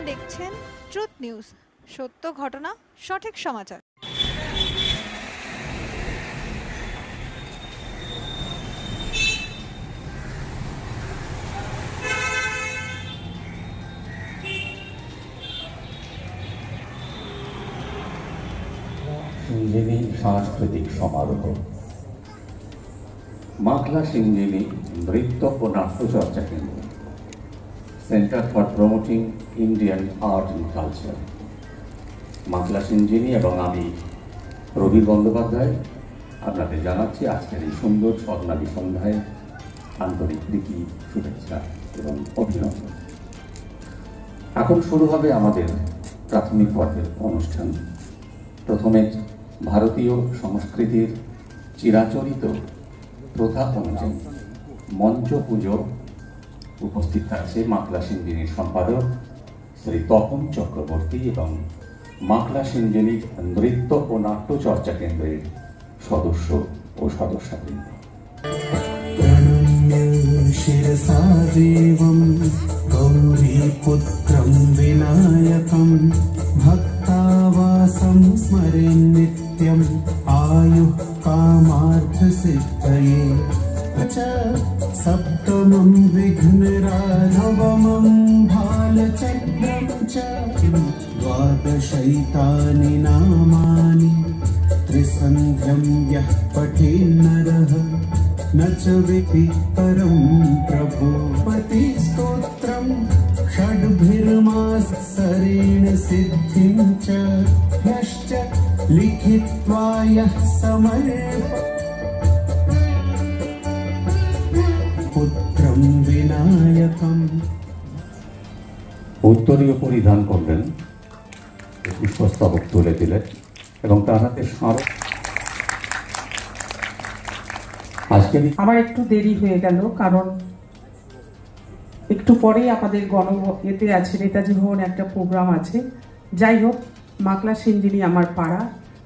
দেখছেন truth news, সত্য ঘটনা, সঠিক সমাচার। সিঞ্জিনী সাংস্কৃতিক সমারোহ। মাখলা সিঞ্জিনী নৃত্য ও নাট্যচর্চা কেন্দ্র, centre for promoting Indian art and culture. Makhla Sinjini এবং আমি রবি বন্দ্যোপাধ্যায় আপনাদের জানাচ্ছি আজকের এই সুন্দর স্বর্ণালী সন্ধ্যায় আন্তরিক প্রীতি, শুভেচ্ছা এবং অভিনন্দন। এখন শুরু হবে আমাদের প্রাথমিক পর্বের অনুষ্ঠান। প্রথমে ভারতীয় সংস্কৃতির চিরাচরিত প্রথা অনুযায়ী মঞ্চ পুজো। উপস্থিত থাকছে মাখলা সিঞ্জিনীর সম্পাদক শ্রী তপন চক্রবর্তী এবং মাখলা সিঞ্জিনী নৃত্য ও নাট্যচর্চা কেন্দ্রের সদস্য ও সদস্যবৃন্দ। শিরসা দেবম গৌরী পুত্রম বিনায়কম ভক্তাবাসম স্মরে নিত্যম আয়ু কামার্থ সিদ্ধয়ে চ সপ্তমম বিঘ্নরাঘবমম ভালচক্রম চ দ্বাদশৈতানি নামানি ত্রিসন্ধ্যম యః పఠేన్నరః न च विधि परं प्रभुपति स्तोत्रं षड्भिर्मासरेण सिद्धिं च यश्च लिखित्वा यः पुत्रं विनायकम्। উত্তরীয় পরিধান করলেন, পুষ্পস্তবক তুলে দিলেন এবং তার হাতে স্মারক। আমার একটু দেরি হয়ে গেল, কারণ একটু পরেই আমাদের এতে আছে, নেতাজি ভবনে একটা প্রোগ্রাম আছে। যাই হোক, মাখলা সিঞ্জিনী আমার পাড়া।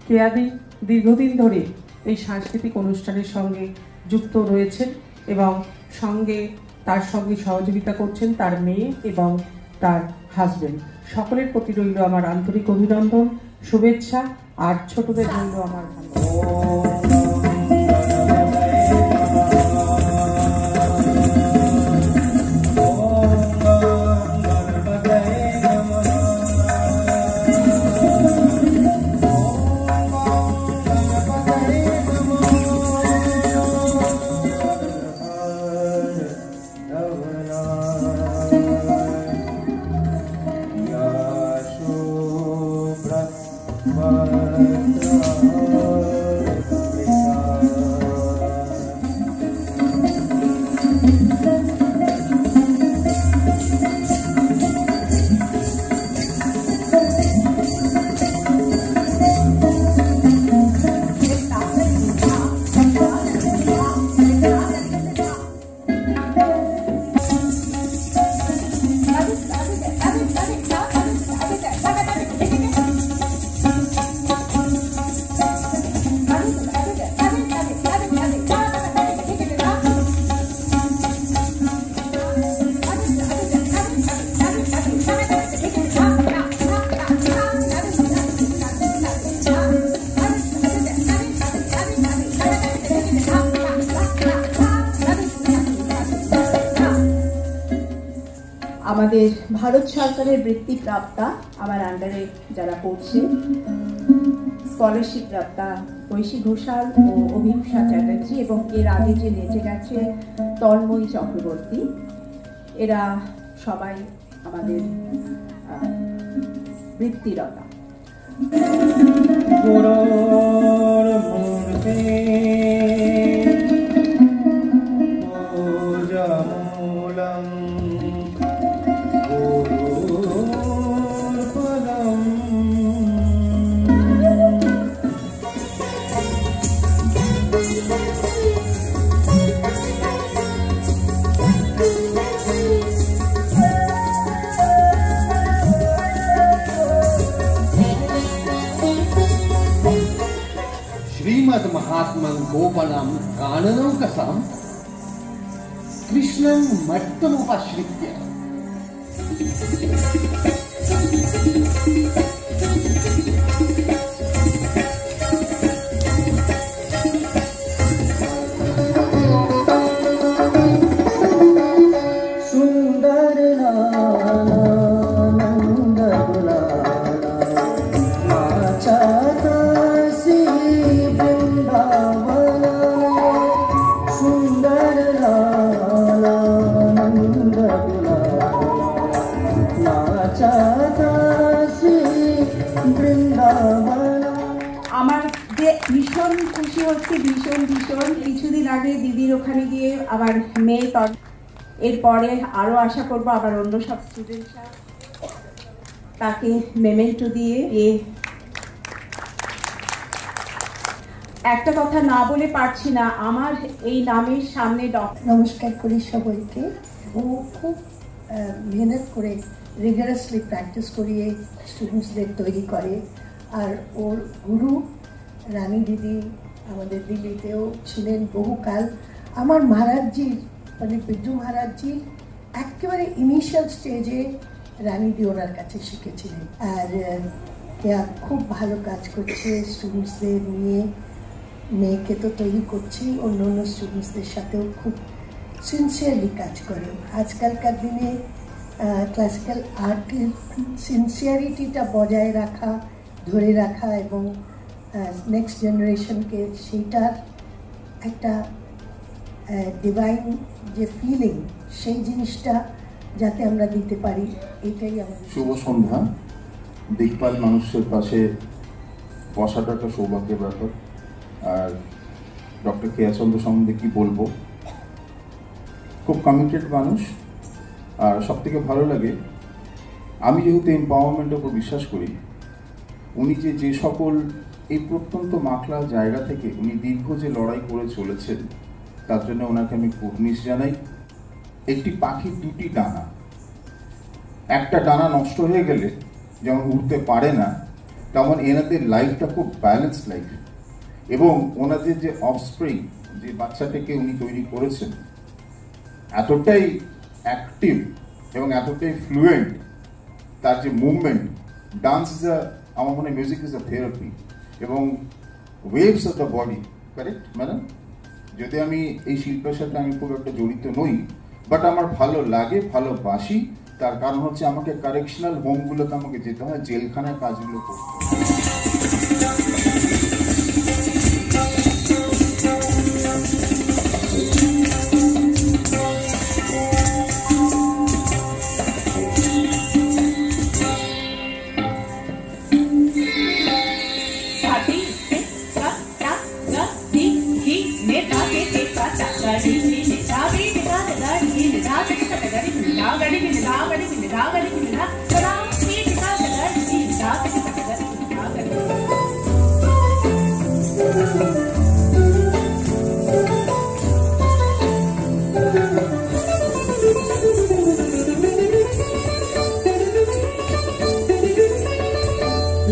কেয়াদি দীর্ঘদিন ধরে এই সাংস্কৃতিক অনুষ্ঠানের সঙ্গে যুক্ত রয়েছেন এবং তার সঙ্গে সহযোগিতা করছেন তার মেয়ে এবং তার হাজবেন্ড। সকলের প্রতি রইল আমার আন্তরিক অভিনন্দন, শুভেচ্ছা, আর ছোটদের রইল আমার আমাদের ভারত সরকারের বৃত্তি প্রাপ্তা, আমার আন্ডারে যারা পড়ছে, স্কলারশিপ প্রাপ্তা ঐশী ঘোষাল ও অভিভূষা চ্যাটার্জি এবং এর আগে যে নেচে গেছে তন্ময়ী চক্রবর্তী, এরা সবাই আমাদের বৃত্তিরতা। महात्मं गोपनं गाननौकसां कृष्णं मट्टमुपश्रित्य আমার যে ভীষণ খুশি হচ্ছে, ভীষণ ভীষণ। কিছুদিন আগে দিদির ওখানে গিয়ে আবার মেয়ে এরপরে আরো আশা করব আবার অন্য সব স্টুডেন্টরা তাকে মেমেন্টো দিয়ে একটা কথা না বলে পারছি না, আমার এই নামের সামনে নমস্কার করি সবাইকে। ও খুব মেহনত করে রিগারাসলি প্র্যাকটিস করিয়ে স্টুডেন্টসদের তৈরি করে। আর ওর গুরু রানী দিদি আমাদের দিল্লিতেও ছিলেন বহুকাল। আমার মহারাজজির মানে বিদ্যু মহারাজজির একেবারে ইনিশিয়াল স্টেজে রানী দি ওনার কাছে শিখেছিলেন। আর খুব ভালো কাজ করছে স্টুডেন্টসদের নিয়ে, মেয়েকে তো তৈরি করছেই, অন্য অন্য স্টুডেন্টসদের সাথেও খুব সিনসিয়ারলি কাজ করে। আজকালকার দিনে ক্লাসিক্যাল আর্টের সিনসিয়ারিটিটা বজায় রাখা, ধরে রাখা এবং নেক্সট জেনারেশনকে সেইটার একটা ডিভাইন যে ফিলিং, সেই জিনিসটা যাতে আমরা দিতে পারি, এটাই আমাদের। শুভ সন্ধ্যা। দিকপাল মানুষের পাশে বসাটা একটা সৌভাগ্যের ব্যাপার। আর ডক্টর কেয়া চন্দ্র সম্বন্ধে কি বলবো, খুব কমিটেড মানুষ। আর সব থেকে ভালো লাগে, আমি যেহেতু এম্পাওয়ারমেন্টের উপর বিশ্বাস করি, উনি যে সকল এই প্রত্যন্ত মাখলা জায়গা থেকে উনি দীর্ঘ যে লড়াই করে চলেছেন, তার জন্য ওনাকে আমি কুর্নিশ জানাই। একটি পাখির দুটি ডানা, একটা ডানা নষ্ট হয়ে গেলে যেমন উড়তে পারে না, তেমন এনাদের লাইফটা খুব ব্যালেন্স লাইফ। এবং ওনাদের যে অফস্প্রিং, যে বাচ্চাটাকে উনি তৈরি করেছেন, এতটাই অ্যাক্টিভ এবং এতটাই ফ্লুয়েন্ট, তার যে মুভমেন্ট, ডান্স ইজ আমার মনে হয় মিউজিক ইজ আ থেরাপি এবং waves of the body. Correct madam? যদি আমি এই শিল্পের সাথে আমি খুব একটা জড়িত নই, বাট আমার ভালো লাগে, ভালোবাসি। তার কারণ হচ্ছে আমাকে কারেকশনাল হোমগুলোতে আমাকে যেতে হয়, জেলখানায় কাজগুলো করতে হয়।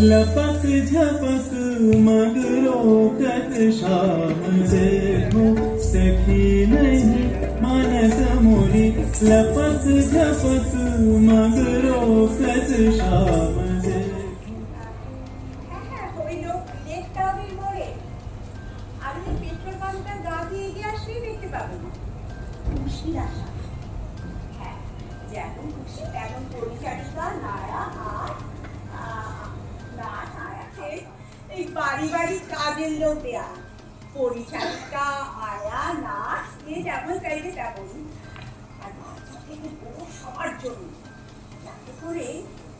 लपक झपक मगरो कत शाम देखो सखी नहीं मानस मोरी। लपक झपक मगरो कत शाम পারিবারিক কাজের লোক দেয়া, পরিচারিকা, আয়া, নার্স, যে যেমন চাইবে তেমন। আর বাচ্চা থেকে বড় সবার জন্য, যাতে করে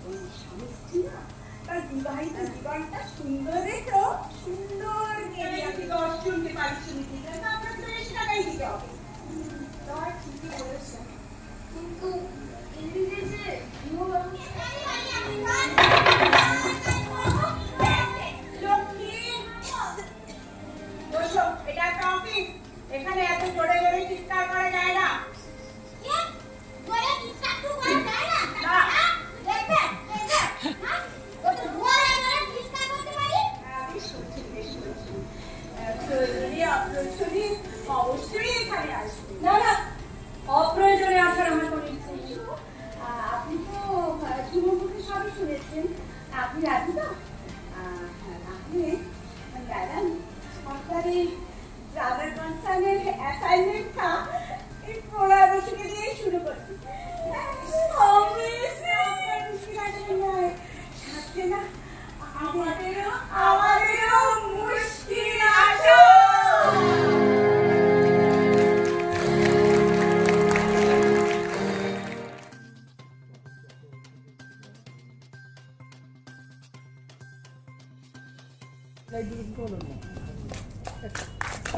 ওই স্বামী স্ত্রী না তার বিবাহিত জীবনটা সুন্দর রেখো, সুন্দর শুনতে পারছি আপনার তো বেশি টাকাই দিতে হবে। ঠিকই বলেছেন, কিন্তু এখানে এত জোরে জোরে চিৎকার করা যায় না। অবশ্যই এখানে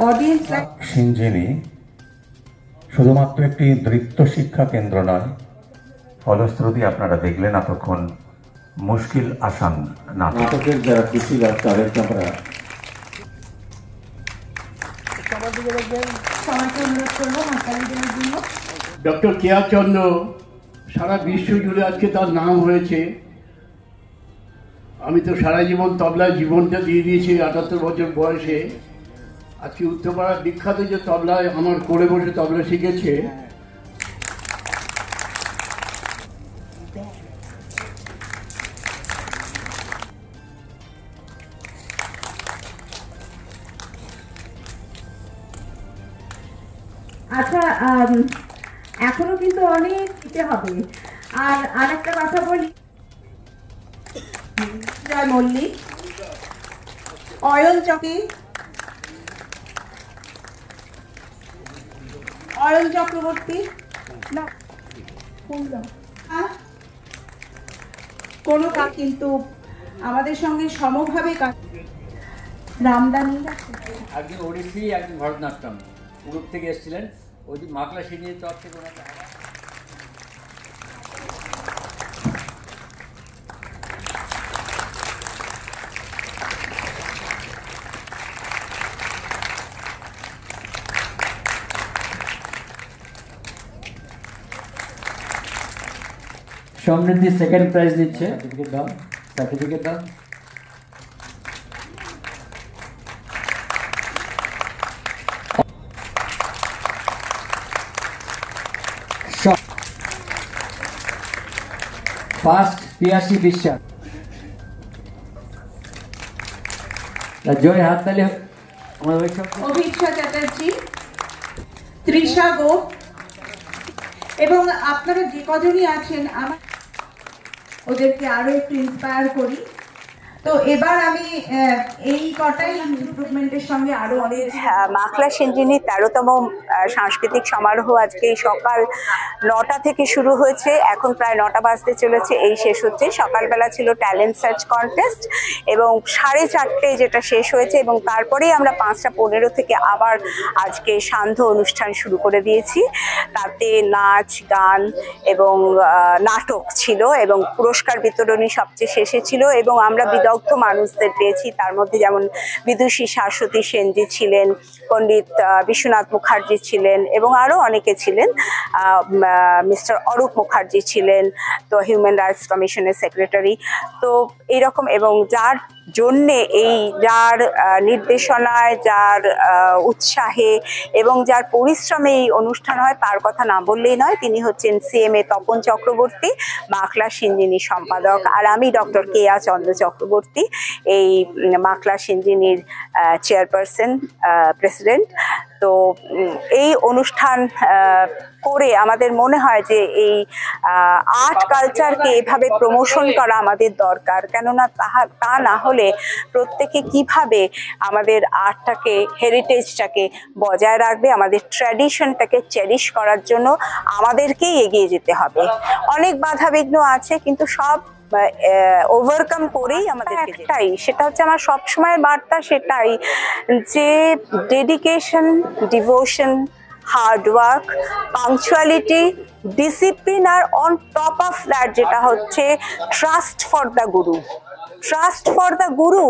অডিয়েন্স সিঞ্জিনি শুধুমাত্র একটি নৃত্য শিক্ষা কেন্দ্র নয়, ফলশ্রুতি আপনারা দেখলেন এতক্ষণ মুশকিল আসান নাটকের যারা কৃষিকাজ তাদেরকে আমরা সবাইকে অনুরোধ করবো হাততালি দেওয়ার জন্য। ডক্টর কেয়া চন্দ্র সারা বিশ্ব জুড়ে আজকে তার নাম হয়েছে। আমি তো সারা জীবন তবলায় জীবনটা দিয়ে দিয়েছি 78 বছর বয়সে। আজকে উত্তরপাড়ার বিখ্যাত যে তবলায় আমার করে বসে তবলা শিখেছে, আচ্ছা, এখনো কিন্তু অনেক দিতে হবে। আর আরেকটা কথা বলি, জয় মল্লিক, অয়ন চক্রবর্তী, না কোনো কাজ কিন্তু আমাদের সঙ্গে সমভাবে কাজ। রামদানি একজন ওড়িশি, একজন ভরতনাট্যম গ্রুপ থেকে এসেছিলেন। ওই মাকলা সিঞ্জিনির তরফ থেকে ওনাকে সমৃদ্ধি সেকেন্ড প্রাইজ দিচ্ছে। সার্টিফিকেট দাও, সার্টিফিকেট দাও। ফার্স্ট পিয়াসি বিশ্বাস। জোরে হাততালি আমাদের অভিক্ষা চ্যাটার্জি, তৃষা গোপ এবং আপনারা যে কজনই আছেন, আমার ওদেরকে আরো একটু ইন্সপায়ার করি। তো এবার আমি এই কটাই ইমপ্রুভমেন্টের সঙ্গে আরো অনেক। মাকলা সিঞ্জিনির 13তম সাংস্কৃতিক সমারোহ আজকে সকাল 9টা থেকে শুরু হয়েছে, এখন প্রায় 9টা বাজতে চলেছে, এই শেষ হচ্ছে। সকালবেলা ছিল ট্যালেন্ট সার্চ কন্টেস্ট এবং 4:30 যেটা শেষ হয়েছে, এবং তারপরেই আমরা 5:15 থেকে আবার আজকে সান্ধ্য অনুষ্ঠান শুরু করে দিয়েছি। তাতে নাচ, গান এবং নাটক ছিল এবং পুরস্কার বিতরণী সবচেয়ে শেষে ছিল। এবং আমরা বিদগ্ধ মানুষদের পেয়েছি, তার মধ্যে যেমন বিদুষী শাশ্বতী সেনজি ছিলেন, পণ্ডিত বিশ্বনাথ মুখার্জি ছিলেন এবং আরও অনেকে ছিলেন। মিস্টার অরূপ মুখার্জি ছিলেন, তো হিউম্যান রাইটস কমিশনের সেক্রেটারি। তো এইরকম, এবং যার জন্যে যার নির্দেশনায়, যার উৎসাহে এবং যার পরিশ্রমে এই অনুষ্ঠান হয় তার কথা না বললেই নয়। তিনি হচ্ছেন CMA তপন চক্রবর্তী, মাকলা সিঞ্জিনি সম্পাদক, আর আমি ডক্টর কেয়া চন্দ্র চক্রবর্তী, এই মাকলা সিঞ্জিনির চেয়ারপারসন, প্রেসিডেন্ট। তো এই অনুষ্ঠান করে আমাদের মনে হয় যে এই আর্ট কালচারকে এভাবে প্রমোশন করা আমাদের দরকার, কেননা তা না হলে প্রত্যেকে কিভাবে আমাদের আর্টটাকে, হেরিটেজটাকে বজায় রাখবে, আমাদের ট্র্যাডিশনটাকে চেরিশ করার জন্য আমাদেরকেই এগিয়ে যেতে হবে। অনেক বাধাবিঘ্ন আছে, কিন্তু সব ওভারকাম করেই আমাদের একটাই, সেটা হচ্ছে আমার সবসময় বার্তা সেটাই, যে dedication, devotion, hard work, punctuality, discipline, আর অন টপ অফ দ্যাট যেটা হচ্ছে trust for the guru. Trust for the guru,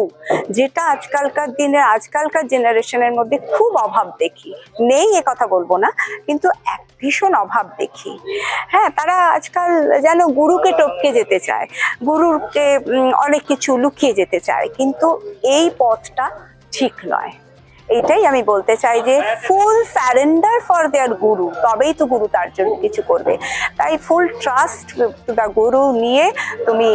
যেটা আজকালকার দিনে, আজকালকার জেনারেশনের মধ্যে খুব অভাব দেখি। নেই এ কথা বলবো না, কিন্তু ভীষণ অভাব দেখি। হ্যাঁ, তারা আজকাল যেন গুরুকে টপকে যেতে চায়, গুরুকে অনেক কিছু লুকিয়ে যেতে চায়, কিন্তু এই পথটা ঠিক নয়। এটাই আমি বলতে চাই যে ফুল সারেন্ডার ফর দেয়ার গুরু, তবেই তো গুরু তার জন্য কিছু করবে। তাই ফুল ট্রাস্ট টু দ্য গুরু নিয়ে তুমি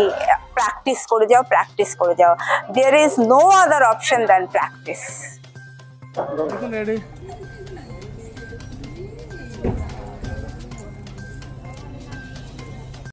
প্র্যাকটিস করে যাও, প্র্যাকটিস করে যাও। There is no other option than practice.